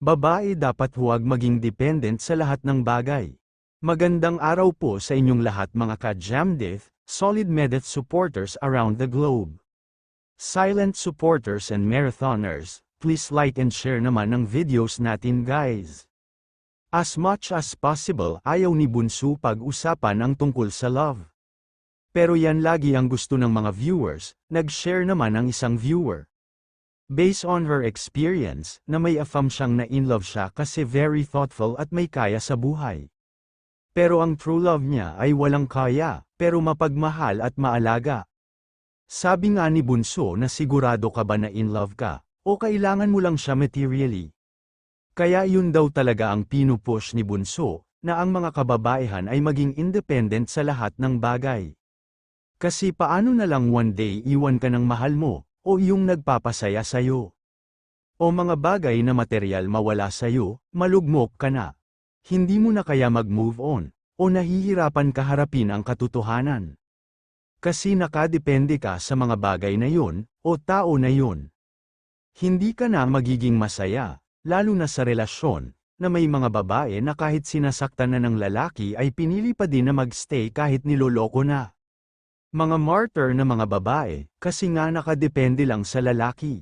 Babae dapat huwag maging dependent sa lahat ng bagay. Magandang araw po sa inyong lahat mga ka-Jamdeth, solid Medeth supporters around the globe. Silent supporters and marathoners, please like and share naman ng videos natin guys. As much as possible ayaw ni Bunso pag-usapan ang tungkol sa love. Pero yan lagi ang gusto ng mga viewers, nag-share naman ang isang viewer. Based on her experience, na may affirm siyang na in love siya kasi very thoughtful at may kaya sa buhay. Pero ang true love niya ay walang kaya, pero mapagmahal at maalaga. Sabi nga ni Bunso na sigurado ka ba na in love ka, o kailangan mo lang siya materially. Kaya yun daw talaga ang pinupush ni Bunso, na ang mga kababaihan ay maging independent sa lahat ng bagay. Kasi paano na lang one day iwan ka ng mahal mo, o yung nagpapasaya sa'yo. O mga bagay na material mawala sa'yo, malugmok ka na. Hindi mo na kaya mag-move on, o nahihirapan ka harapin ang katotohanan. Kasi nakadepende ka sa mga bagay na yun, o tao na yun. Hindi ka na magiging masaya, lalo na sa relasyon, na may mga babae na kahit sinasaktan na ng lalaki ay pinili pa din na magstay kahit niloloko na. Mga martyr na mga babae, kasi nga nakadepende lang sa lalaki.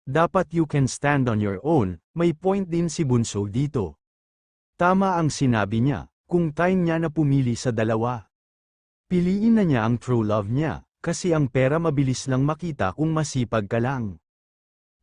Dapat you can stand on your own, may point din si Bunso dito. Tama ang sinabi niya, kung time niya na pumili sa dalawa. Piliin na niya ang true love niya, kasi ang pera mabilis lang makita kung masipag ka lang.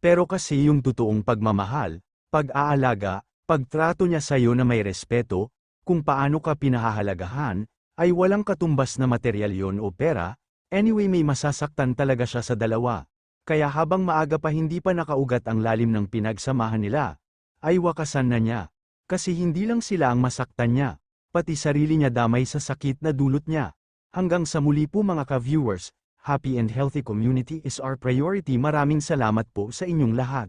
Pero kasi yung totoong pagmamahal, pag-aalaga, pagtrato niya sa'yo na may respeto, kung paano ka pinahahalagahan, ay walang katumbas na material yon o pera, anyway may masasaktan talaga siya sa dalawa. Kaya habang maaga pa hindi pa nakaugat ang lalim ng pinagsamahan nila, ay wakasan na niya. Kasi hindi lang sila ang masaktan niya, pati sarili niya damay sa sakit na dulot niya. Hanggang sa muli po mga ka-viewers, happy and healthy community is our priority. Maraming salamat po sa inyong lahat.